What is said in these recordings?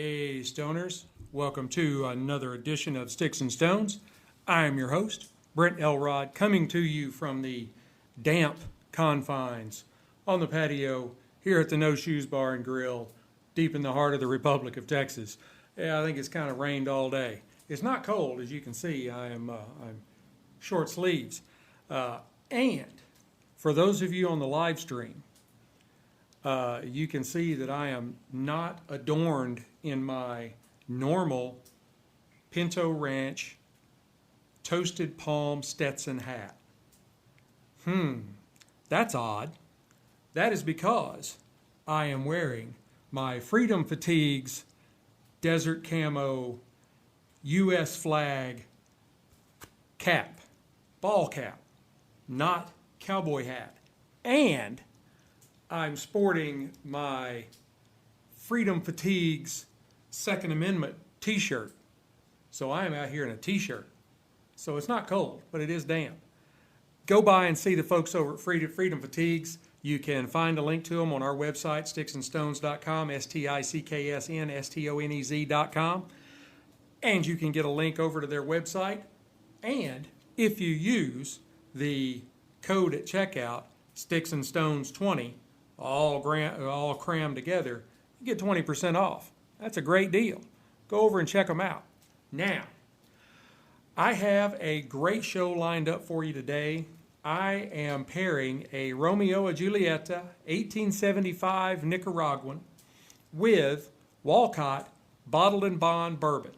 Hey Stoners, welcome to another edition of Sticks and Stones. I am your host, Brent Elrod, coming to you from the damp confines on the patio here at the No Shoes Bar and Grill, deep in the heart of the Republic of Texas. Yeah, I think it's kind of rained all day. It's not cold, as you can see. I'm short sleeves. And for those of you on the live stream, you can see that I am not adorned in my normal Pinto Ranch toasted palm Stetson hat. That's odd. That is because I am wearing my Freedom Fatigues desert camo U.S. flag cap, ball cap, not cowboy hat. And I'm sporting my Freedom Fatigues Second Amendment t-shirt. So I am out here in a t-shirt. So it's not cold, but it is damp. Go by and see the folks over at Freedom Fatigues. You can find a link to them on our website, Sticks-n-Stonez.com, Sticksnstonez.com. And you can get a link over to their website. And if you use the code at checkout, Sticks-n-Stonez20, all crammed together, you get 20% off. That's a great deal. Go over and check them out. Now, I have a great show lined up for you today. I am pairing a Romeo y Julieta 1875 Nicaraguan with Wolcott Bottled-in-Bond Bourbon.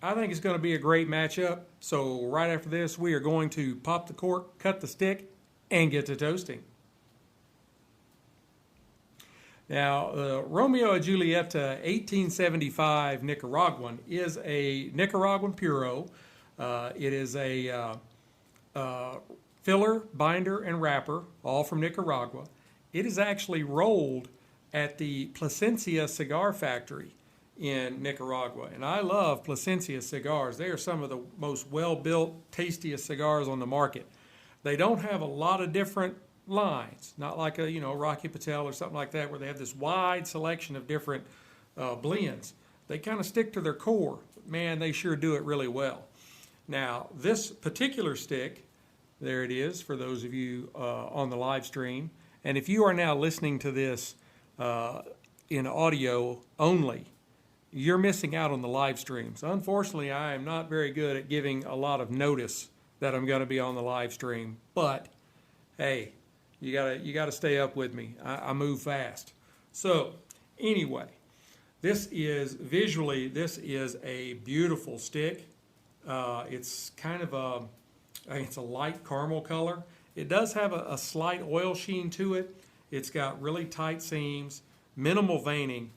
I think it's going to be a great matchup. So right after this, we are going to pop the cork, cut the stick, and get to toasting. Now, Romeo y Julieta 1875 Nicaraguan is a Nicaraguan Puro. It is a filler, binder, and wrapper, all from Nicaragua. It is actually rolled at the Plasencia Cigar Factory in Nicaragua. And I love Plasencia cigars. They are some of the most well-built, tastiest cigars on the market. They don't have a lot of different lines, not like a Rocky Patel or something like that, where they have this wide selection of different blends. They kind of stick to their core. Man, they sure do it really well. Now, this particular stick, there it is for those of you on the live stream. And if you are now listening to this in audio only, you're missing out on the live streams. Unfortunately, I am not very good at giving a lot of notice that I'm going to be on the live stream. But hey, you gotta stay up with me. I move fast. So anyway, this is a beautiful stick. It's kind of it's a light caramel color. It does have a slight oil sheen to it. It's got really tight seams, minimal veining,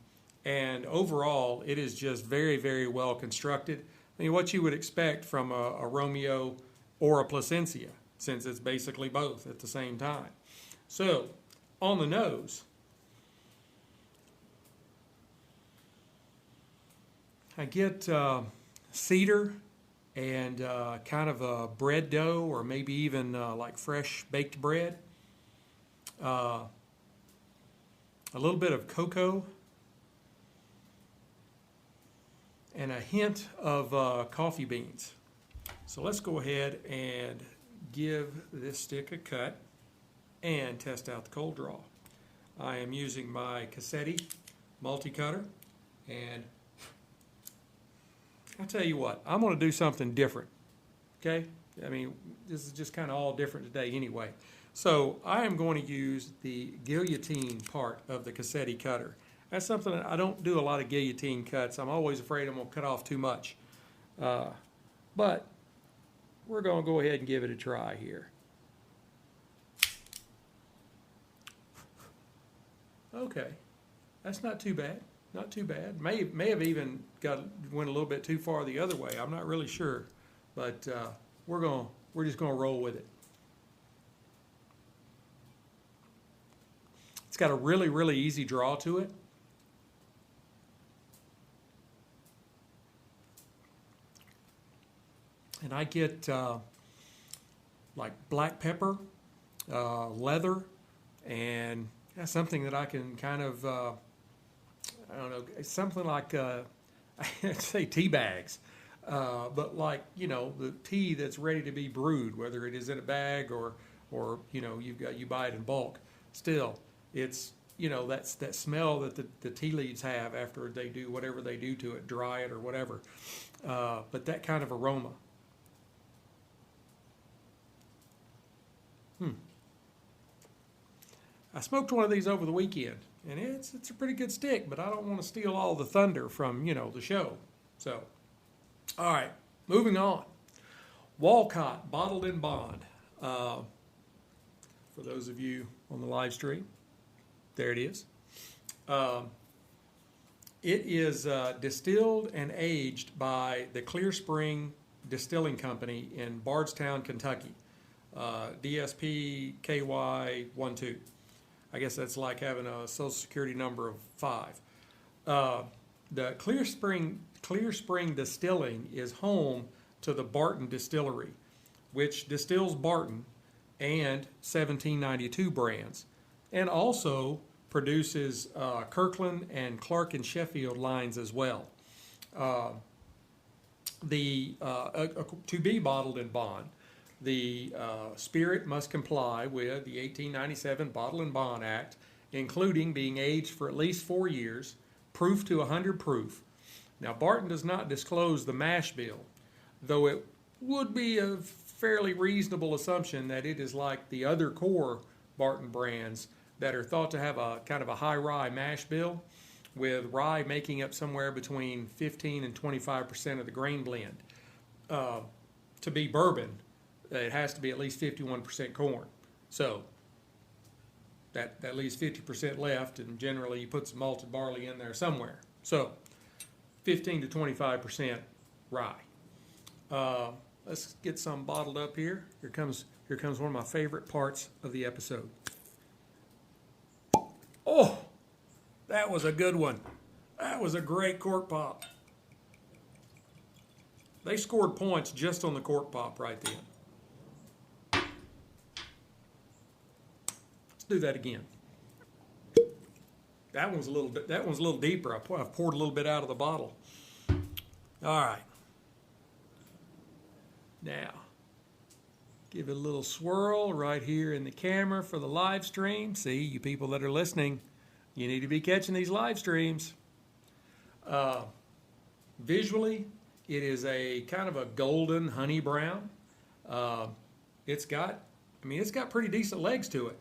and overall it is just very, very well constructed. I mean, what you would expect from a Romeo or a Plasencia, since it's basically both at the same time. So, on the nose, I get cedar and kind of a bread dough, or maybe even like fresh baked bread. A little bit of cocoa, and a hint of coffee beans. So let's go ahead and give this stick a cut and test out the cold draw. I am using my Cassetti multi-cutter, and I'll tell you what, I'm going to do something different, okay? I mean, this is just kind of all different today anyway. So I am going to use the guillotine part of the Cassetti cutter. That's something that I don't do a lot of guillotine cuts. I'm always afraid I'm going to cut off too much. But we're going to go ahead and give it a try here. Okay, that's not too bad. Not too bad. May have even went a little bit too far the other way. I'm not really sure, but we're just gonna roll with it. It's got a really, really easy draw to it. And I get like black pepper, leather, and something that I can kind of, I don't know, something like I'd say tea bags, but like, the tea that's ready to be brewed, whether it is in a bag or you buy it in bulk. Still, it's that's that smell that the tea leaves have after they do whatever they do to it, dry it or whatever. But that kind of aroma. I smoked one of these over the weekend, and it's a pretty good stick, but I don't want to steal all the thunder from the show. So, all right, moving on. Wolcott Bottled-in-Bond. For those of you on the live stream, there it is. It is distilled and aged by the Clear Spring Distilling Company in Bardstown, Kentucky. DSP KY12. I guess that's like having a social security number of 5. The Clear Spring Distilling is home to the Barton Distillery, which distills Barton and 1792 brands, and also produces Kirkland and Clark and Sheffield lines as well. To be bottled in bond, the spirit must comply with the 1897 Bottle and Bond Act, including being aged for at least 4 years, proof to 100 proof. Now, Barton does not disclose the mash bill, though it would be a fairly reasonable assumption that it is like the other core Barton brands that are thought to have a kind of a high rye mash bill, with rye making up somewhere between 15 and 25% of the grain blend. To be bourbon, it has to be at least 51% corn. So that leaves 50% left, and generally you put some malted barley in there somewhere. So 15 to 25% rye. Let's get some bottled up here. Here comes one of my favorite parts of the episode. Oh, that was a good one. That was a great cork pop. They scored points just on the cork pop right then. Let's do that again. That one's a little deeper. I've poured a little bit out of the bottle. All right. Now, give it a little swirl right here in the camera for the live stream. See, you people that are listening, you need to be catching these live streams. Visually, it is a kind of a golden honey brown. It's got pretty decent legs to it.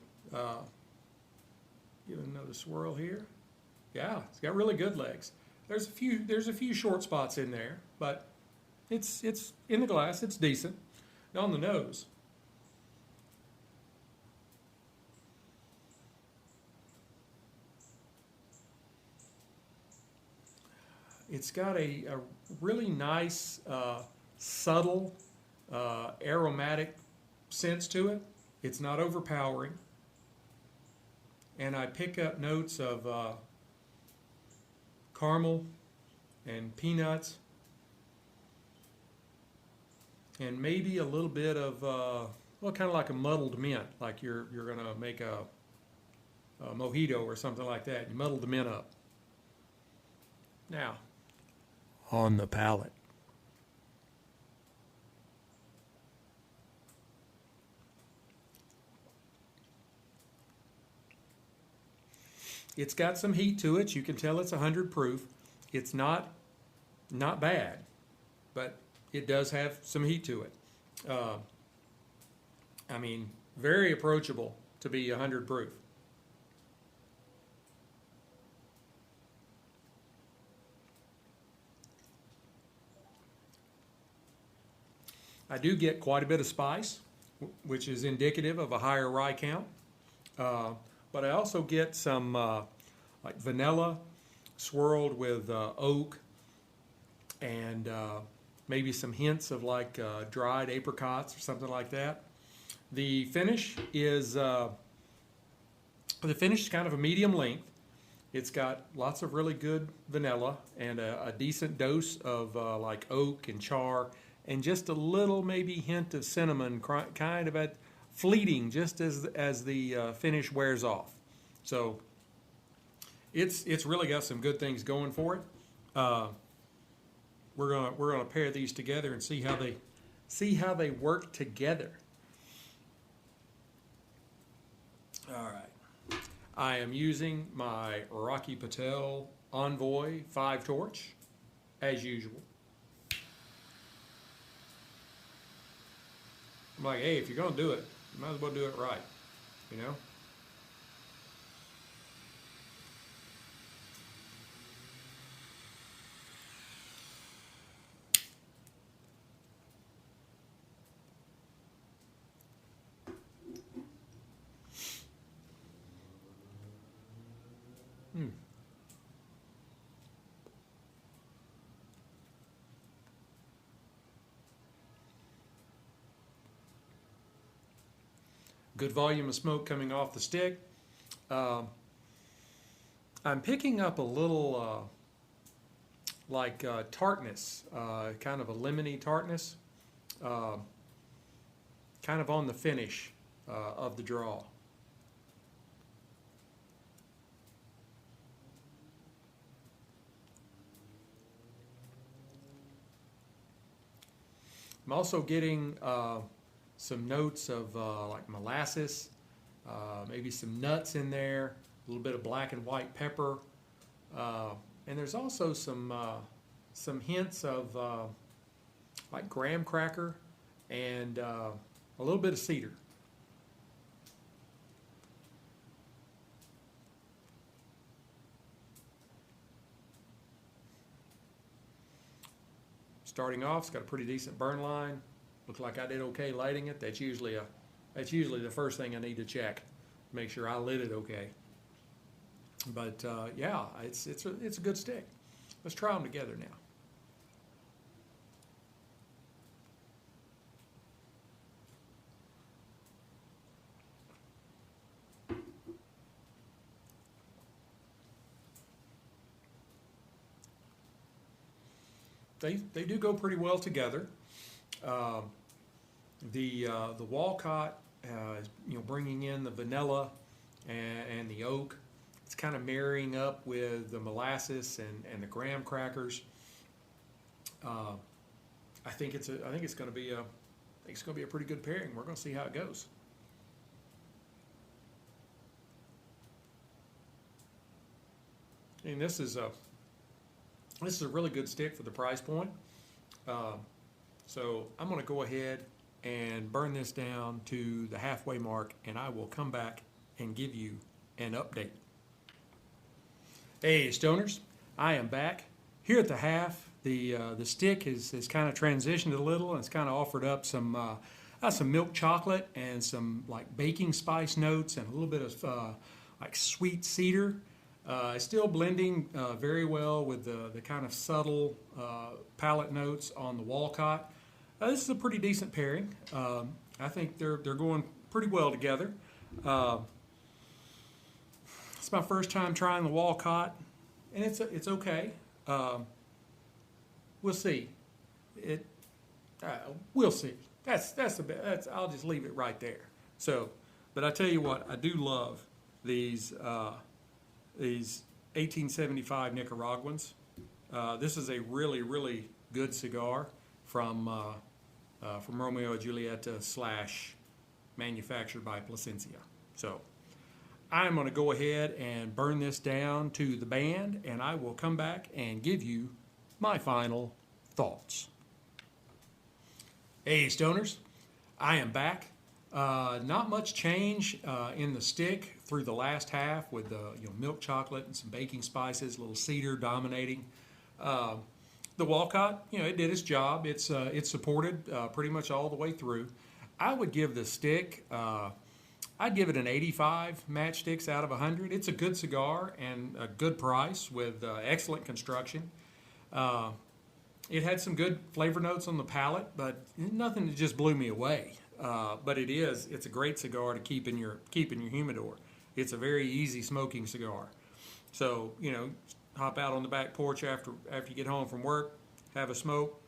Give it another swirl here. Yeah, it's got really good legs. There's a few short spots in there, but it's in the glass. It's decent. Now on the nose. It's got a really nice, subtle, aromatic sense to it. It's not overpowering. And I pick up notes of caramel and peanuts, and maybe a little bit of, kind of like a muddled mint, like you're going to make a mojito or something like that. You muddle the mint up. Now, on the palate. It's got some heat to it. You can tell it's 100 proof. It's not bad, but it does have some heat to it. Very approachable to be 100 proof. I do get quite a bit of spice, which is indicative of a higher rye count. But I also get some like vanilla swirled with oak, and maybe some hints of like dried apricots or something like that. The finish is kind of a medium length. It's got lots of really good vanilla and a decent dose of like oak and char, and just a little maybe hint of cinnamon, kind of at fleeting just as the finish wears off. So it's really got some good things going for it. we're gonna pair these together and see how they work together. All right. I am using my Rocky Patel Envoy 5 torch as usual. I'm like, hey, if you're gonna do it, you might as well do it right, you know? Good volume of smoke coming off the stick. I'm picking up a little tartness, kind of a lemony tartness, kind of on the finish of the draw. I'm also getting some notes of like molasses, maybe some nuts in there, a little bit of black and white pepper, and there's also some hints of like graham cracker and a little bit of cedar. Starting off, it's got a pretty decent burn line. Looks like I did okay lighting it. That's usually the first thing I need to check, make sure I lit it okay. But yeah, it's a good stick. Let's try them together now. They do go pretty well together. The Wolcott is bringing in the vanilla and the oak. It's kind of marrying up with the molasses and the graham crackers. I think it's going to be a pretty good pairing. We're going to see how it goes. And this is a really good stick for the price point. So I'm going to go ahead and burn this down to the halfway mark, and I will come back and give you an update. Hey, Stoners, I am back. Here at the half, the stick has kind of transitioned a little, and it's kind of offered up some milk chocolate and some like baking spice notes and a little bit of like sweet cedar. It's still blending very well with the kind of subtle palate notes on the Wolcott. This is a pretty decent pairing. I think they're going pretty well together. It's my first time trying the Wolcott, and it's okay. We'll see. We'll see. That's I'll just leave it right there. So, but I tell you what, I do love these 1875 Nicaraguans. This is a really, really good cigar from Romeo y Julieta / manufactured by Plasencia. So I'm going to go ahead and burn this down to the band, and I will come back and give you my final thoughts. Hey, Stoners, I am back. Not much change in the stick through the last half with the milk chocolate and some baking spices, a little cedar dominating. The Wolcott, it did its job. It's supported pretty much all the way through. I would give the stick, I'd give it an 85 matchsticks out of 100. It's a good cigar and a good price with excellent construction. It had some good flavor notes on the palate, but nothing that just blew me away. But it's a great cigar to keep in your humidor. It's a very easy smoking cigar. So, hop out on the back porch after you get home from work, have a smoke.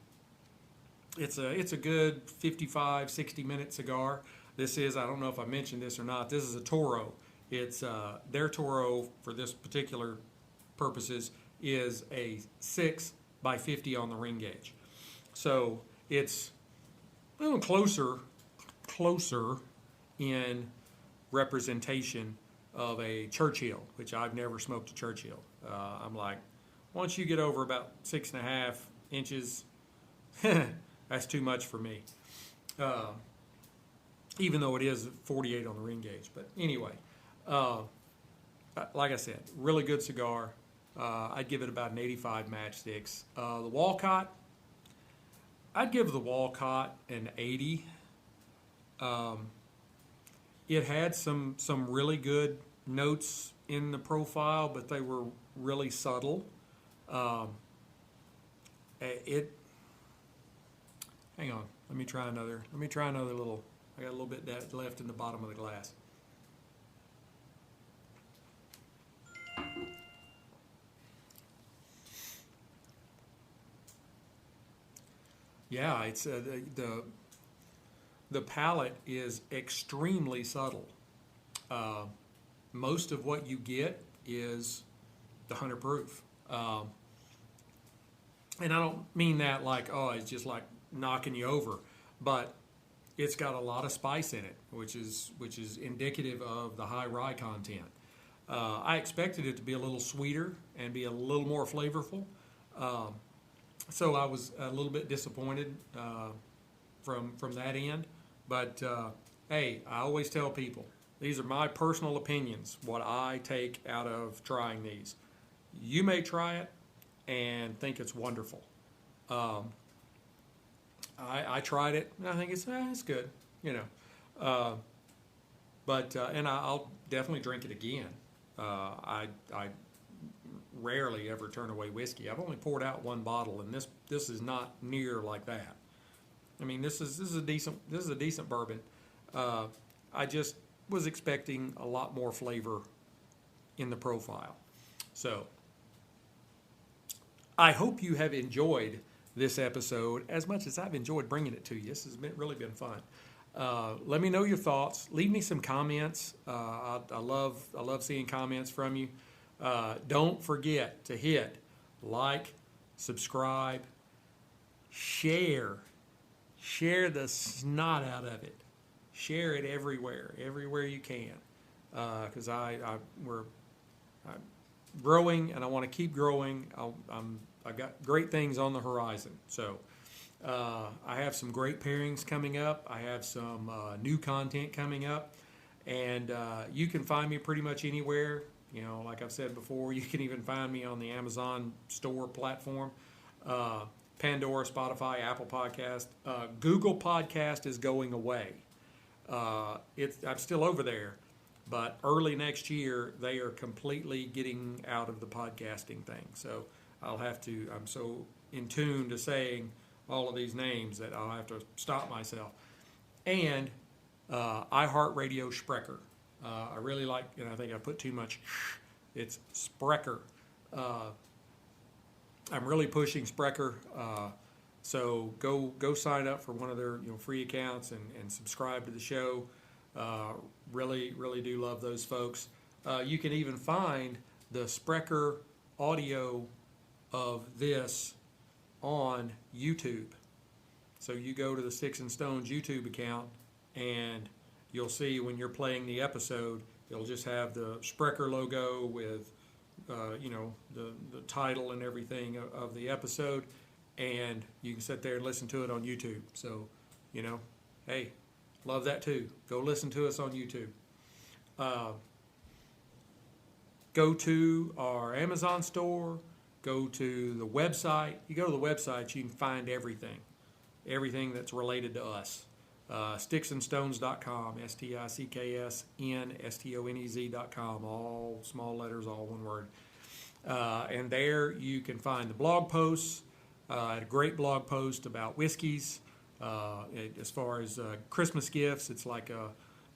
It's a good 55, 60-minute cigar. This is, I don't know if I mentioned this or not, this is a Toro. It's their Toro for this particular purposes is a 6 by 50 on the ring gauge. So it's a little closer in representation of a Churchill, which I've never smoked a Churchill. I'm like, once you get over about 6.5 inches, that's too much for me. Even though it is 48 on the ring gauge. But anyway, like I said, really good cigar. I'd give it about an 85 matchsticks. The Wolcott, I'd give the Wolcott an 80. It had some really good notes in the profile, but they were really subtle. Hang on, let me try another little. I got a little bit left in the bottom of the glass. Yeah, it's the palate is extremely subtle. Most of what you get is the 100 proof. And I don't mean that like, oh, it's just like knocking you over, but it's got a lot of spice in it, which is indicative of the high rye content. I expected it to be a little sweeter and be a little more flavorful. So I was a little bit disappointed from that end. But hey, I always tell people, these are my personal opinions, what I take out of trying these. You may try it and think it's wonderful. I tried it, and I think it's good, you know. And I'll definitely drink it again. I rarely ever turn away whiskey. I've only poured out one bottle, and this is not near like that. I mean, this is a decent bourbon. I just was expecting a lot more flavor in the profile. So I hope you have enjoyed this episode as much as I've enjoyed bringing it to you. This has really been fun. Let me know your thoughts. Leave me some comments. I love seeing comments from you. Don't forget to hit like, subscribe, share the snot out of it. Share it everywhere you can, because we're growing, and I want to keep growing. I've got great things on the horizon. So I have some great pairings coming up. I have some new content coming up, and you can find me pretty much anywhere. You know, like I've said before, you can even find me on the Amazon store platform, Pandora, Spotify, Apple Podcast. Google Podcast is going away. I'm still over there, but early next year they are completely getting out of the podcasting thing. So I'm so in tune to saying all of these names that I'll have to stop myself. And iHeartRadio Sprecher. I really like, and I think I put too much. It's Sprecher. I'm really pushing Sprecher. So go sign up for one of their free accounts and subscribe to the show. Really do love those folks. You can even find the Sprecher audio of this on YouTube. So you go to the Sticks-n-Stonez YouTube account, and you'll see when you're playing the episode, it'll just have the Sprecher logo with the title and everything of the episode, and you can sit there and listen to it on YouTube. So, hey, love that too. Go listen to us on YouTube. Go to our Amazon store. Go to the website. You go to the website, you can find everything that's related to us. Sticks-n-Stonez.com, STICKSNSTONEZ.com, all small letters, all one word. And there you can find the blog posts. I had a great blog post about whiskeys. As far as Christmas gifts, it's like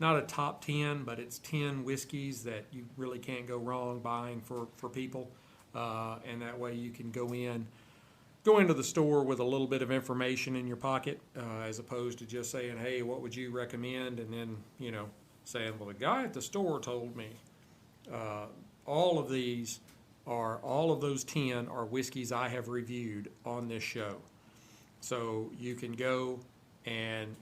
not a top 10, but it's 10 whiskeys that you really can't go wrong buying for people. And that way you can go into the store with a little bit of information in your pocket, as opposed to just saying, hey, what would you recommend? And then, saying, well, the guy at the store told me. All of these all of those 10 are whiskeys I have reviewed on this show. So you can go, and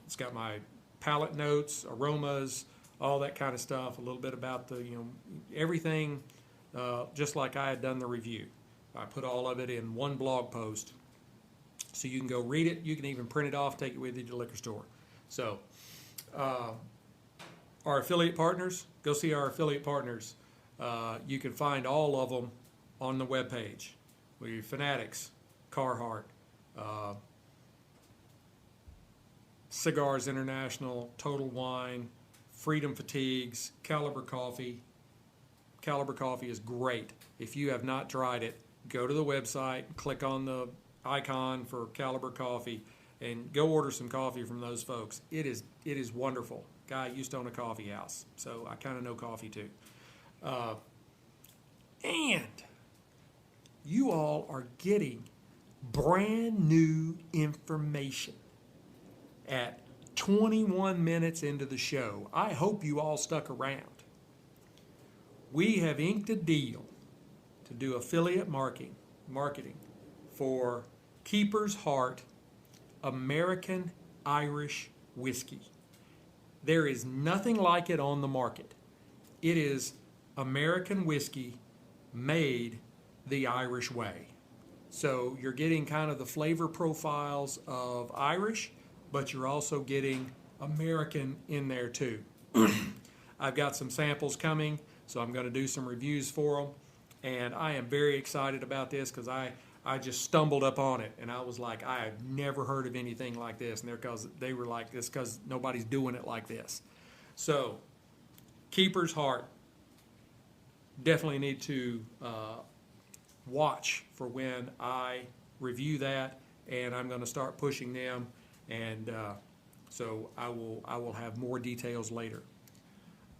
it's got my palate notes, aromas, all that kind of stuff, a little bit about the, everything, just like I had done the review. I put all of it in one blog post, so you can go read it. You can even print it off, take it with you to the liquor store. So our affiliate partners, go see our affiliate partners. You can find all of them on the webpage. We Fanatics, Carhartt, Cigars International, Total Wine, Freedom Fatigues, Caliber Coffee. Caliber Coffee is great. If you have not tried it, go to the website, click on the icon for Caliber Coffee, and go order some coffee from those folks. It is wonderful. Guy used to own a coffee house, so I kind of know coffee too. And you all are getting brand new information at 21 minutes into the show. I hope you all stuck around. We have inked a deal to do affiliate marketing for Keeper's Heart American Irish Whiskey. There is nothing like it on the market. It is American whiskey made the Irish way. So you're getting kind of the flavor profiles of Irish, but you're also getting American in there too. I've got some samples coming, so I'm going to do some reviews for them. And I am very excited about this because I just stumbled up on it, and I was like, I have never heard of anything like this. And they were like this because nobody's doing it like this. So Keeper's Heart, definitely need to watch for when I review that, and I'm going to start pushing them, and so I will have more details later.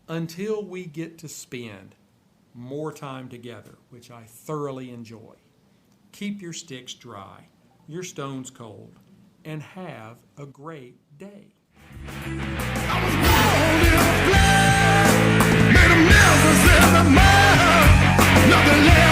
Until we get to spend more time together, which I thoroughly enjoy, keep your sticks dry, your stones cold, and have a great day. I was born in a flood, made a mess of my mouth, nothing left.